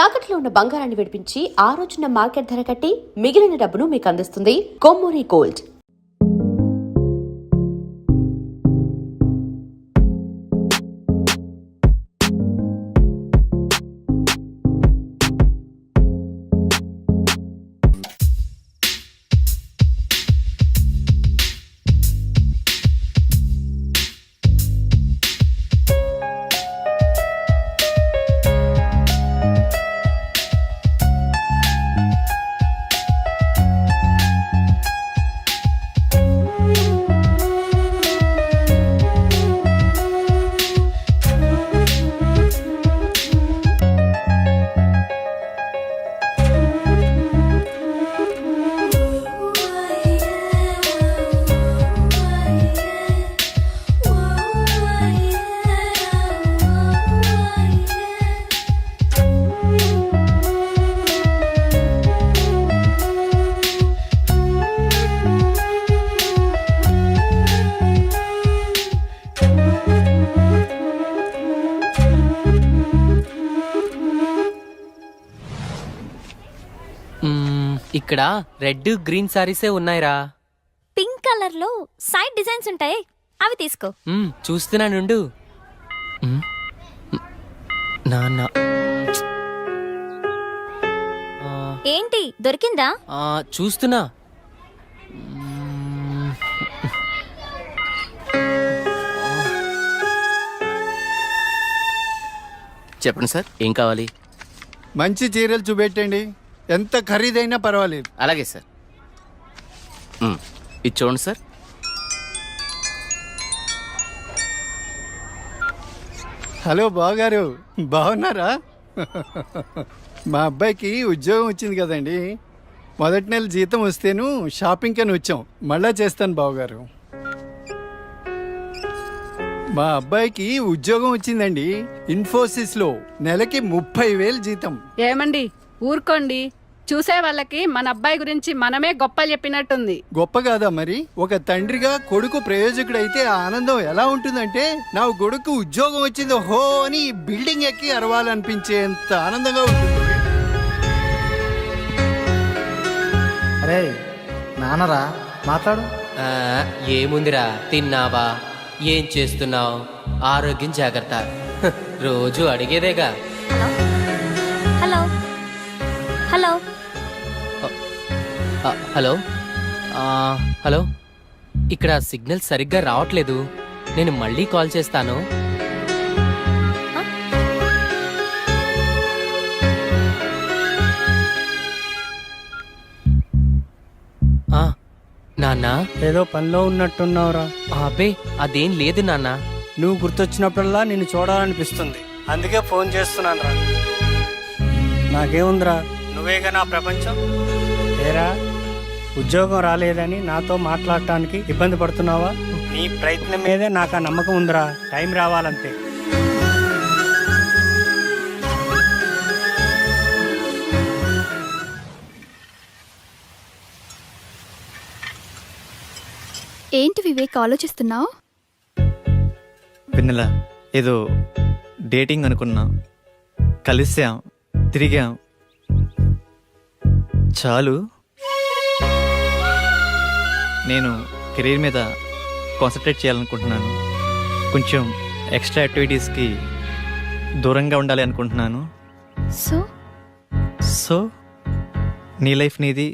తాకట్లో ఉన్న బంగారాన్ని విడిపించి ఆ రోజున మార్కెట్ ధర కట్టి మిగిలిన డబ్బును మీకు అందిస్తుంది కొమ్మూరి గోల్డ్. ఇక్కడ రెడ్ గ్రీన్ సారీసే ఉన్నాయిరా. పింక్ కలర్ లో సైడ్ డిజైన్స్ ఉంటాయి, అవి తీసుకో. చూస్తున్నానుండు. నాన్న ఏంటి దొరికిందా? చూస్తున్నా. చెప్పండి సార్, ఏం కావాలి? మంచి చీరలు చూపెట్టండి, ఎంత ఖరీదైనా పర్వాలేదు. అలాగే సార్. ఇది చూడండి సార్. హలో బావగారు, బాగున్నారా? మా అబ్బాయికి ఉద్యోగం వచ్చింది కదండి. మొదటి నెల జీతం వస్తేను షాపింగ్ అని వచ్చాం. మళ్ళా చేస్తాను బావగారు. మా అబ్బాయికి ఉద్యోగం వచ్చిందండి ఇన్ఫోసిస్లో. నెలకి 30,000 జీతం. ఏమండి ఊరుకోండి, చూసే వాళ్ళకి మన అబ్బాయి గురించి మనమే గొప్పలు చెప్పినట్టుంది. గొప్ప కాదా మరి? ఒక తండ్రిగా కొడుకు ప్రయోజకుడైతే ఆ ఆనందం ఎలా ఉంటుందంటే, నా కొడుకు ఉద్యోగం వచ్చింది హో అని బిల్డింగ్ ఎక్కి అరవాలనిపించేంత ఆనందంగా ఉంటుంది. అరే నాన్నరా, మాట్లాడు. ఏముందిరా, తిన్నావా, ఏం చేస్తున్నావు, ఆరోగ్యం జాగ్రత్త, రోజు అడిగేదేగా. హలో హలో హలో హలో, ఇక్కడ సిగ్నల్ సరిగ్గా రావట్లేదు, నేను మళ్ళీ కాల్ చేస్తాను. నాన్న, ఏదో పనిలో ఉన్నట్టున్నావురా. అబ్బే అదేం లేదు నాన్న. నువ్వు గుర్తొచ్చినప్పుడల్లా నిన్ను చూడాలనిపిస్తుంది, అందుకే ఫోన్ చేస్తున్నాను రా. నాకేముందిరా, నువ్వేగా నా ప్రపంచం. ఏరా, ఉద్యోగం రాలేదని నాతో మాట్లాడటానికి ఇబ్బంది పడుతున్నావా? నీ ప్రయత్నం మీదే నాకు ఆ నమ్మకం ఉందిరా. టైం రావాలంతే. ఏంటి వివేక్ ఆలోచిస్తున్నావు? వెన్నెల, ఏదో డేటింగ్ అనుకున్నా, కలిసాం, తిరిగాం, చాలు. నేను కెరీర్ మీద కాన్సన్ట్రేట్ చేయాలనుకుంటున్నాను. కొంచెం ఎక్స్ట్రా యాక్టివిటీస్కి దూరంగా ఉండాలి అనుకుంటున్నాను. సో నీ లైఫ్ నీది,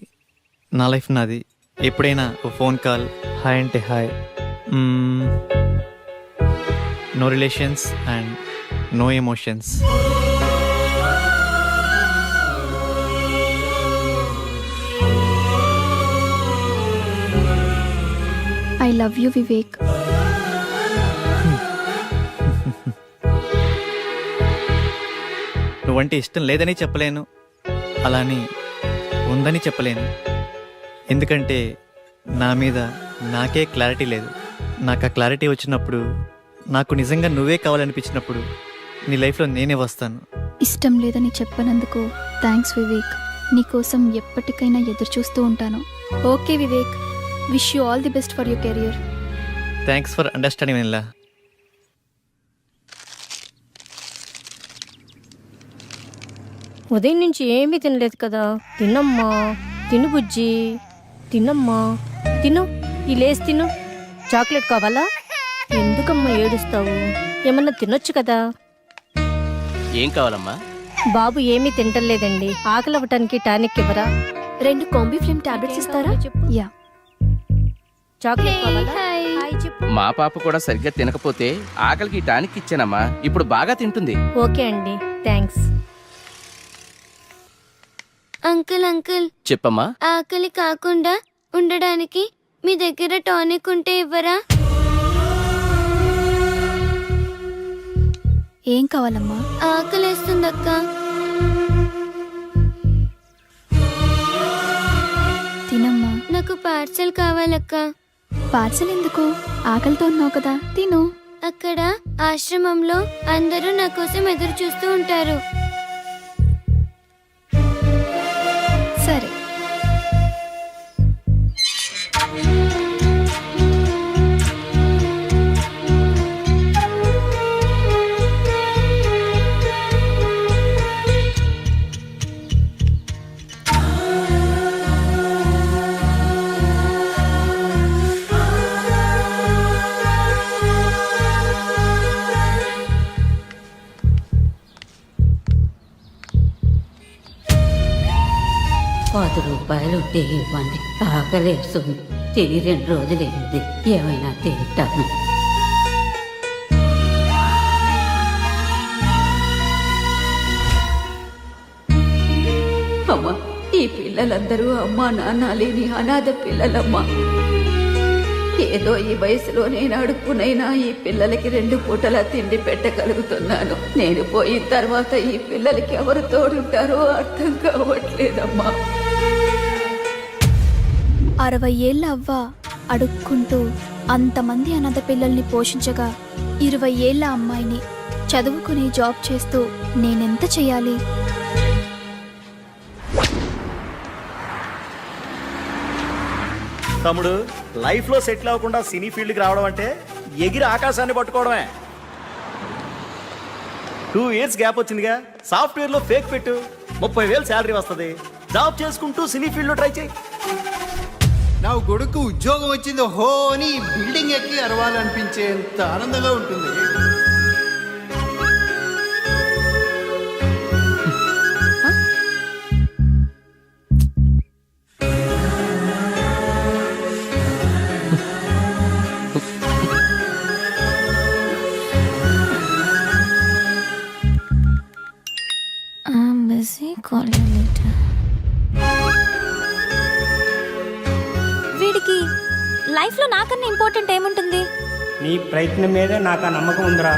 నా లైఫ్ నాది. ఎప్పుడైనా ఓ ఫోన్ కాల్, హాయ్ అంటే hi. No relations and no emotions. I love you Vivek. నువ్వంటే ఇష్టం లేదని చెప్పలేను, అలాని ఉందని చెప్పలేను. ఎందుకంటే నా మీద నాకే క్లారిటీ లేదు. నాకు ఆ క్లారిటీ వచ్చినప్పుడు, నాకు నిజంగా నువ్వే కావాలనిపించినప్పుడు నీ లైఫ్లో నేనే వస్తాను. ఇష్టం లేదని చెప్పనందుకు థ్యాంక్స్ వివేక్. నీకోసం ఎప్పటికైనా ఎదురు చూస్తూ ఉంటాను. Okay Vivek, wish you all the best for your career. Thanks for understanding Vennela. ఉదయం నుంచి ఏమీ తినలేదు కదా. తినమ్మా, తిను బుజ్జి, తినమ్మా, తిను. ఈ లేస్ తిను. చాక్లెట్ కావాలా? ఎందుకమ్మా ఏడుస్తావు? ఏమన్నా తినొచ్చు కదా. ఏం కావాలమ్మా? బాబు ఏమీ తింటలేదండి. ఆకలి అవ్వటానికి టానిక్ ఇవ్వరా? 2 కాంబిఫ్లేమ్ టాబ్లెట్స్ ఇస్తారా? యా. చాక్లెట్ కావాలా? హాయ్ చెప్పు. మా పాప కూడా సరిగ్గా తినకపోతే ఆకలికి టానిక్ ఇచ్చానమ్మా. ఇప్పుడు బాగా తింటుంది. ఓకే అండి, థ్యాంక్స్. అంకుల్ చెప్పమ్మా. ఆకలి కాకుండా ఉండడానికి మీ దగ్గర టానిక్ ఉంటే ఇవ్వరా? ఏం కావాలమ్మా? ఆకలేస్తుందక్క. తినమ్మా. నాకు పార్సల్ కావాలక్క. పార్సల్ ఎందుకు? ఆకలితో ఉన్నావు కదా, తిను. అక్కడ ఆశ్రమంలో అందరూ నా కోసం ఎదురు చూస్తూ ఉంటారు. సరే. ₹10 ఇవ్వండి. ఆకలేస్తుంది. తిని 2 రోజులైంది. ఏమైనా తింటాను. అమ్మా, ఈ పిల్లలందరూ అమ్మా నాన్న లేని అనాథ పిల్లలమ్మా. ఏదో ఈ వయసులో నేను అడుక్కునైనా ఈ పిల్లలకి 2 పూటలా తిండి పెట్టగలుగుతున్నాను. నేను పోయిన తర్వాత ఈ పిల్లలకి ఎవరు తోడుంటారో అర్థం కావట్లేదమ్మా. 60 ఏళ్ళ అవ్వ అడుక్కుంటూ అంతమంది అనాథ పిల్లల్ని పోషించగా 20 ఏళ్ళ అమ్మాయిని చదువుకుని జాబ్ చేస్తూ నేనెంత చెయ్యాలి? తమ్ముడు, లైఫ్లో సెటిల్ అవ్వకుండా సినీ ఫీల్డ్కి రావడం అంటే ఎగిరి ఆకాశాన్ని పట్టుకోవడమే. 2 ఇయర్స్ గ్యాప్ వచ్చిందిగా. సాఫ్ట్వేర్లో ఫేక్ పెట్టు, 30,000 శాలరీ వస్తుంది. జాబ్ చేసుకుంటూ సినీ ఫీల్డ్లో ట్రై చేయి. నా కొడుకు ఉద్యోగం వచ్చింది హో అని బిల్డింగ్ ఎక్కి అరవాలనిపించేంత ఆనందంగా ఉంటుంది. వీడికి లైఫ్లో నాకన్నా ఇంపార్టెంట్ ఏముంటుంది? నీ ప్రయత్నం మీదే నాకు ఆ నమ్మకం ఉందిరా.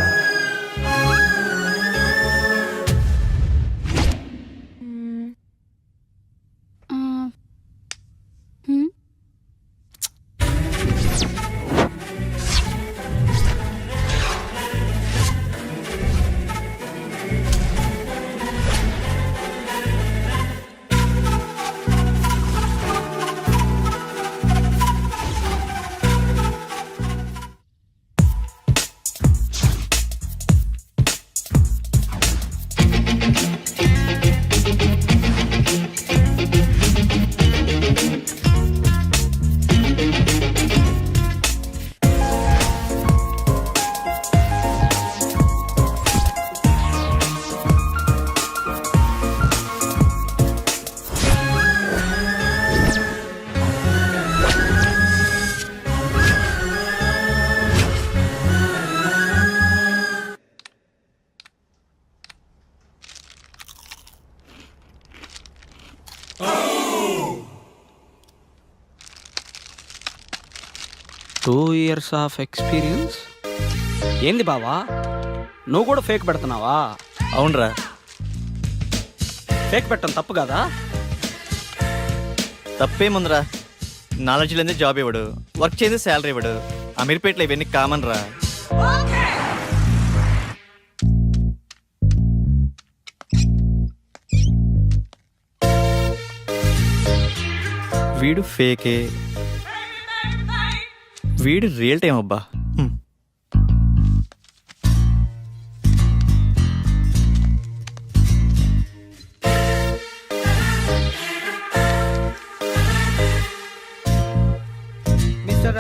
years of experience. ఏంది బావా, నువ్వు కూడా ఫేక్ పెడుతున్నావా? అవునరా. ఫేక్ పెట్టడం తప్పు కదా? తప్పేముందిరా. నాలెడ్జ్ లేని జాబ్ ఇవ్వడు, వర్క్ చేసి శాలరీ ఇవ్వడు. అమీర్పేటలో ఇవన్నీ కామన్ రా. వీడు ఫేకే, వీడు రియల్ టైం అబ్బా.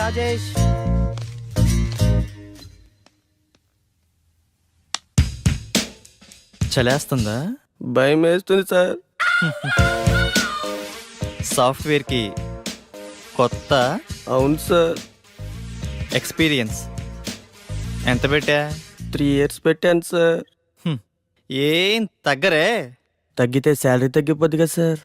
రాజేష్. చలేస్తుందా? భయం వేస్తుంది సార్. సాఫ్ట్వేర్కి కొత్త. అవును సార్. ఎక్స్పీరియన్స్ ఎంత పెట్టా? 3 years పెట్టాను సార్. ఏం తగ్గరే? తగ్గితే శాలరీ తగ్గిపోద్ది కదా సార్.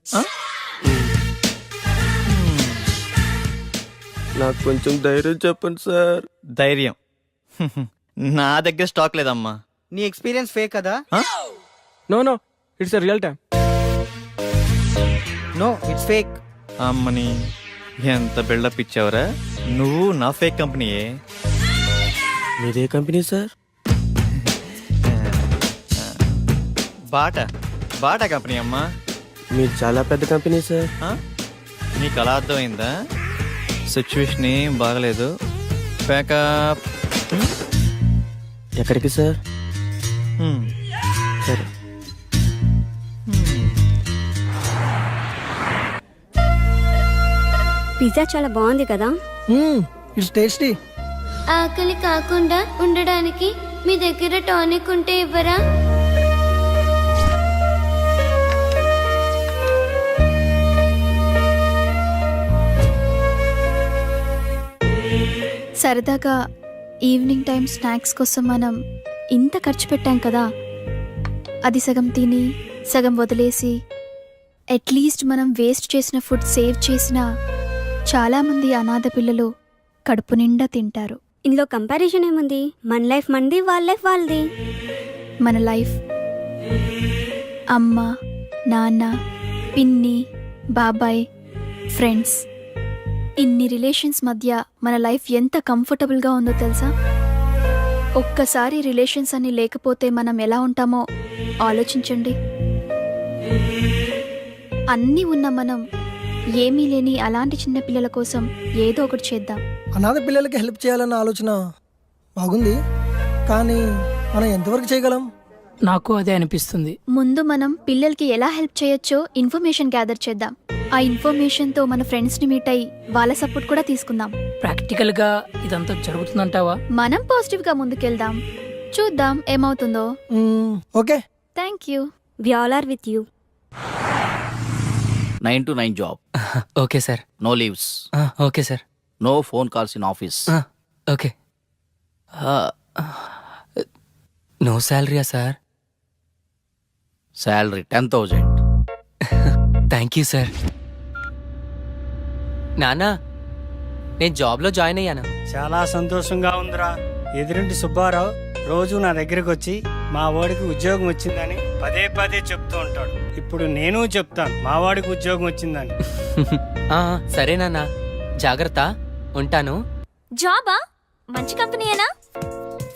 నాకు కొంచెం ధైర్యం చెప్పండి సార్. ధైర్యం నా దగ్గర స్టాక్ లేదమ్మా. నీ ఎక్స్పీరియన్స్ ఫేక్ కదా? No it's real time. No it's fake. అమ్మని ఎంత బిల్డప్ ఇచ్చావురా. నువ్వు నా ఫేక్ కంపెనీయే. మీదే కంపెనీ సార్? బాటా కంపెనీ అమ్మా. మీరు చాలా పెద్ద కంపెనీ సార్. నీకు అలా అర్థమైందా? సిచ్యువేషన్ ఏం బాగలేదు. ప్యాకప్. ఎక్కడికి సార్? సరే. పిజ్జా చాలా బాగుంది కదా? It's tasty. ఆకలి కాకుండా ఉండడానికి మీ దగ్గర టానిక్ ఉంటే ఇవ్వరా? సరదాగా ఈవినింగ్ టైం స్నాక్స్ కోసం మనం ఇంత ఖర్చు పెట్టాం కదా, అది సగం తిని సగం వదిలేసి అట్లీస్ట్ మనం వేస్ట్ చేసిన ఫుడ్ సేవ్ చేసిన చాలామంది అనాథ పిల్లలు కడుపు నిండా తింటారు. ఇందులో కంపారిజన్ ఏముంది? మన లైఫ్ మనది, వాళ్ళ లైఫ్ వాళ్ళది. మన లైఫ్ అమ్మ, నాన్న, పిన్ని, బాబాయ్, ఫ్రెండ్స్, ఇన్ని రిలేషన్స్ మధ్య మన లైఫ్ ఎంత కంఫర్టబుల్గా ఉందో తెలుసా? ఒక్కసారి రిలేషన్స్ అన్ని లేకపోతే మనం ఎలా ఉంటామో ఆలోచించండి. అన్నీ ఉన్న మనం ఏమీ లేని అలాంటి చిన్న పిల్లల కోసం ఏదో ఒకటి చేద్దాం. అనాథ పిల్లలకి హెల్ప్ చేయాలన్న ఆలోచన బాగుంది, కానీ మనం ఎంతవరకు చేయగలం? నాకు అదే అనిపిస్తుంది. ముందు మనం పిల్లలకి ఎలా హెల్ప్ చేయొచ్చో ఇన్ఫర్మేషన్ గ్యాదర్ చేద్దాం. ఆ ఇన్ఫర్మేషన్తో మన ఫ్రెండ్స్ని మీట్ అయ్యి వాళ్ళ సపోర్ట్ కూడా తీసుకుందాం. ప్రాక్టికల్ గా ఇదంతా జరుగుతుందంటావా? మనం పాజిటివ్గా ముందుకెళ్దాం, చూద్దాం ఏమవుతుందో. Okay, thank you. We all are with you. 9 to 9 job. Okay sir. No leaves. Okay sir. No phone calls in office. Okay. No శాలరీయా sir? Salary 10,000. Thank you sir. నానా, నేను జాబ్లో జాయిన్ అయ్యాను. చాలా సంతోషంగా ఉందిరా. ఎదురింటి సుబ్బారావు రోజు నా దగ్గరకు వచ్చి మా వాడికి ఉద్యోగం వచ్చిందని పదే చెప్తూ ఉంటాడు. ఇప్పుడు నేను చెప్తాను మా వాడికి ఉద్యోగం వచ్చిందని. సరే నాన్న, జాగ్రత్త, ఉంటాను. జాబా? మంచి కంపెనీయేనా?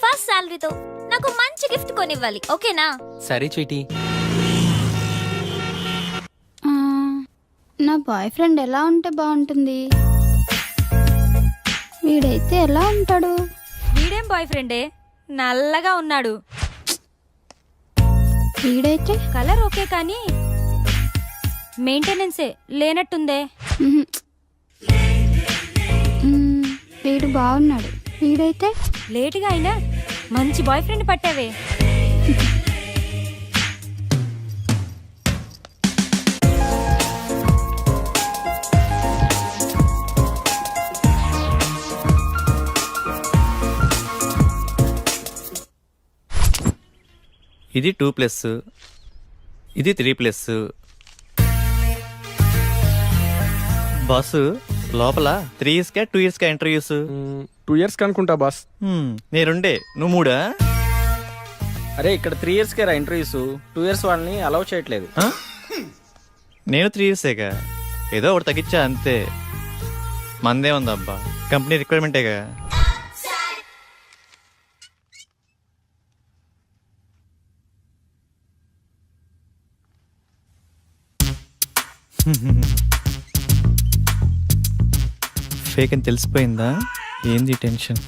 ఫస్ట్ సాలరీతో నాకు మంచి గిఫ్ట్ కొనివ్వాలి, ఓకేనా? సరే చీటీ. నా బాయ్ ఫ్రెండ్ ఎలా ఉంటే బాగుంటుంది? వీడైతే ఎలా ఉంటాడు? వీడేం బాయ్ ఫ్రెండే, నల్లగా ఉన్నాడు. వీడైతే కలర్ ఓకే కానీ మెయింటెనెన్సే లేనట్టుందే. వీడు బాగున్నాడు. వీడైతే లేటుగా అయినా మంచి బాయ్ ఫ్రెండ్ పట్టావే. ఇది 2+, ఇది 3+. బాసు లోపల 3 yearsకా 2 yearsకా ఇంటర్వ్యూస్? 2 years అనుకుంటా బాస్. నేనుండే నువ్వు 3? అరే ఇక్కడ 3 yearsకే రా ఇంటర్వ్యూస్. 2 years వాళ్ళని అలౌ చేయట్లేదు. నేను 3 yearsేగా, ఏదో ఒకటి తగ్గించా అంతే. మందే ఉందబ్బా, కంపెనీ రిక్వైర్మెంటేగా. ఫేక్ అని తెలిసిపోయిందా? ఏంది టెన్షన్?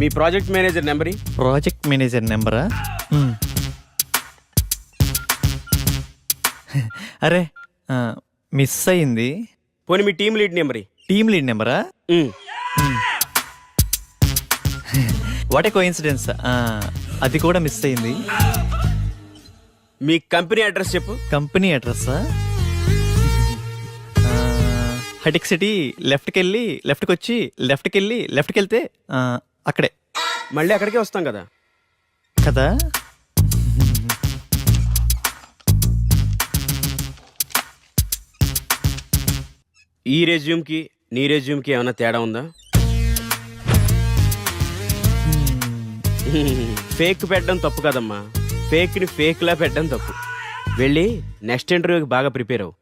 మీ project manager number? Project manager నెంబరా? అరే మిస్ అయింది. పోనీ మీ team lead number team lead నెంబరా? What a coincidence. అది కూడా మిస్ అయింది. మీ కంపెనీ అడ్రస్ చెప్పు. కంపెనీ అడ్రస్సా? హటిక్ సిటీ లెఫ్ట్కి వెళ్ళి లెఫ్ట్కి వచ్చి లెఫ్ట్కి వెళ్ళి లెఫ్ట్కి వెళ్తే అక్కడే. మళ్ళీ అక్కడికే వస్తాం కదా. కదా. ఈ రెజ్యూమ్కి నీ రెజ్యూమ్కి ఏమైనా తేడా ఉందా? ఫేక్ పెట్టడం తప్పు కదమ్మా, ఫేక్ని ఫేక్లా పెట్టడం తప్పు. వెళ్ళి నెక్స్ట్ ఇంటర్వ్యూకి బాగా ప్రిపేర్ అవ్వు.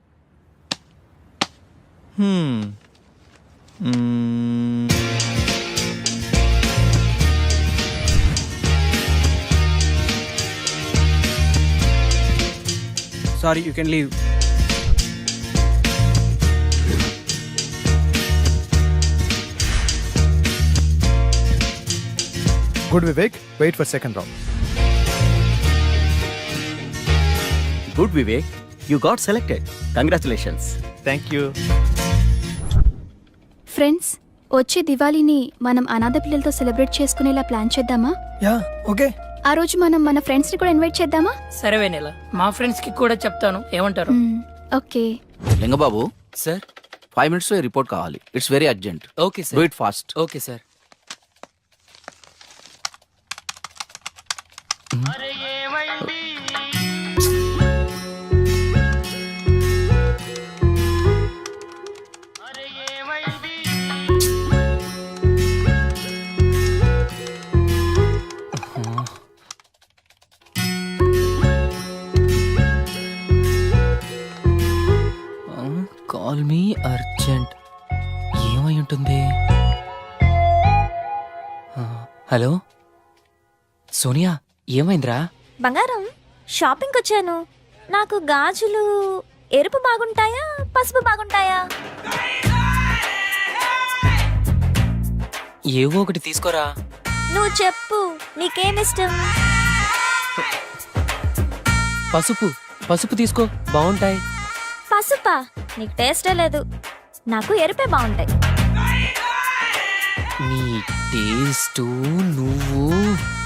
Sorry, you can leave. Good, Vivek. Wait for second round. Good Vivek, you got selected. Congratulations. Thank you. Friends, వచ్చే దివాళీని మనం అనాథ పిల్లలతో సెలబ్రేట్ చేసుకునేలా ప్లాన్ చేద్దామా? Yeah, okay. ఆ రోజు మనం మన ఫ్రెండ్స్ ని కూడా ఇన్వైట్ చేద్దామా? సరే వెన్నెల, మా ఫ్రెండ్స్ కి కూడా చెప్తాను, ఏమంటారు? Okay. Lingababu sir 5 minutes report కావాలి. It's very urgent. Okay do sir. It fast. Okay sir. Call me urgent. ఏమై ఉంటుంది? హలో సోనియా, ఏమైందిరా? బంగారం, షాపింగ్కి వచ్చాను. నాకు గాజులు ఎరుపు బాగుంటాయా పసుపు బాగుంటాయా? ఏవో ఒకటి తీసుకోరా. నువ్వు చెప్పు, నీకేమిష్టం? పసుపు. పసుపు తీసుకో, బాగుంటాయి. పసుపా? నీకు టేస్టే లేదు. నాకు ఎరుపే బాగుంటాయి. నీ టేస్టు నువ్వు.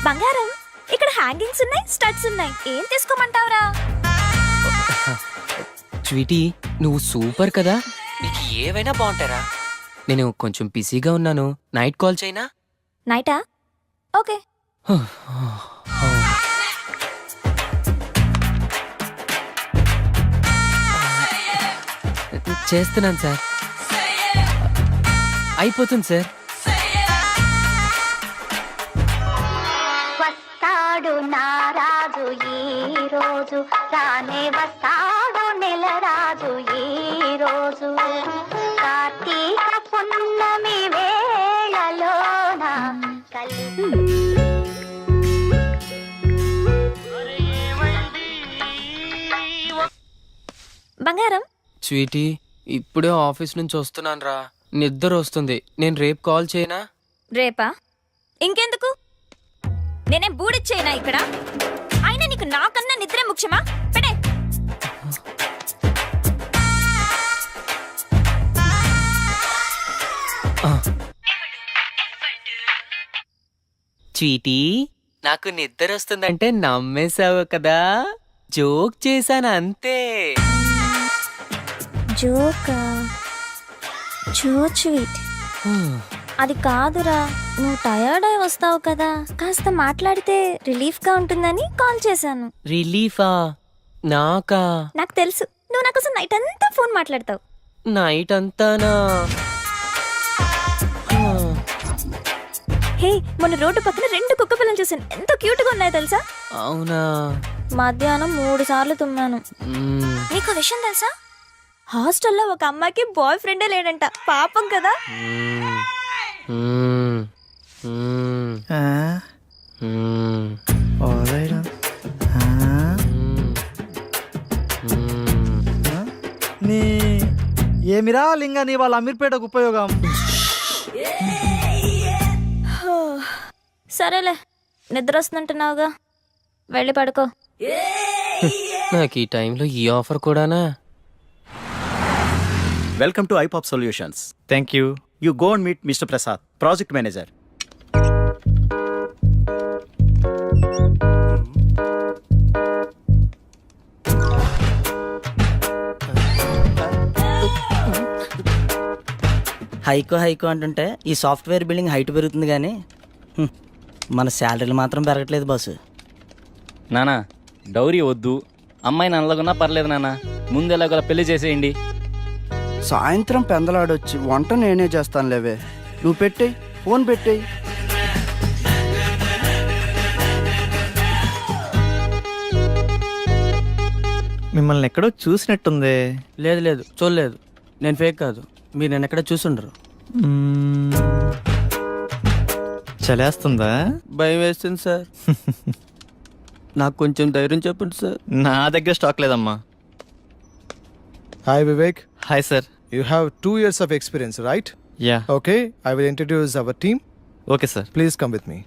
బంగారం, ఇక్కడ హ్యాంగింగ్స్ ఉన్నాయి, స్టడ్స్ ఉన్నాయి. ఏం తీసుకోమంటావురా? స్వీటీ, నువ్వు సూపర్ కదా, నీకు ఏవైనా బాగుంటారా. నేను కొంచెం బిజీగా ఉన్నాను, నైట్ కాల్ చేయనా? నైటా? ఓకే. చేస్తున్నాను సార్. అయిపోతుంది సార్. వస్తాడు నారాజు ఈ రోజు, రానే వస్తాడు నెల రాజు ఈ రోజు. కార్తీక పున్నమి వేళలోన కలిసి. బంగారం, స్వీటీ, ఇప్పుడే ఆఫీస్ నుంచి వస్తున్నాను రా, నిద్ర వస్తుంది. నేను రేపు కాల్ చేయనా? రేపా? ఇంకెందుకు? నేనేం బూడిచ్చేనా ఇక్కడ? అయినా నీకు నాకన్నా నిద్రే ముఖ్యమా? పెడే. స్వీటీ, నాకు నిద్ర వస్తుందంటే నమ్మేశావు కదా, జోక్ చేశాను అంతే. జోకా? చో స్వీట్. అది కాదురా, నువ్వు టయర్డ్ అయి వస్తావు కదా, కాస్త మాట్లాడితే రిలీఫ్ గా ఉంటుందని కాల్ చేశాను. రిలీఫా? నాకా? నాకు తెలుసు, నువ్వు నా కోసం నైట్ అంతా ఫోన్ మాట్లాడతావు. నైట్ అంతానా? హే, మొన్న రోడ్డు పక్కన 2 కుక్క పిల్లలు చూసాను, ఎంత క్యూట్ గా ఉన్నాయో తెలుసా? అవునా? మధ్యాహ్నం 3 సార్లు తుమ్మాను. నీకు విషయం తెలుసా? హాస్టల్లో ఒక అమ్మాయికి బాయ్ ఫ్రెండే లేడంట. పాపం కదా. ఏమిరా లింగా నీ వాళ్ళ అమీర్పేటకు ఉపయోగం? సరేలే, నిద్ర వస్తుందంటున్నావుగా, వెళ్ళి పడుకో. నాకు ఈ టైంలో ఈ ఆఫర్ కూడానా? Welcome to iPop solutions. Thank you. You go and meet mister Prasad, project manager. హైకో అంటుంటే ఈ సాఫ్ట్వేర్ బిల్డింగ్ హైట్ పెరుగుతుంది కానీ మన శాలరీలు మాత్రం పెరగట్లేదు బాసు. నానా డౌరీ వద్దు, అమ్మాయి నల్లగున్నా పర్లేదు నాన్న, ముందు ఎలాగోలా పెళ్లి చేసేయండి. సాయంత్రం పెందలాడొచ్చి వంట నేనే చేస్తాను లేవే, నువ్వు పెట్టేయి, ఫోన్ పెట్టేయి. మిమ్మల్ని ఎక్కడో చూసినట్టుంది. లేదు లేదు చూడలేదు, నేను ఫేక్ కాదు, మీరు నేను ఎక్కడ చూసుండరు. చలేస్తుందా? భయం వేస్తుంది సార్. నాకు కొంచెం ధైర్యం చెప్పండి సార్. నా దగ్గర స్టాక్ లేదమ్మా. Hi, Vivek. Hi sir. You have 2 years of experience, right? Yeah. Okay, I will introduce our team. Okay sir. Please come with me.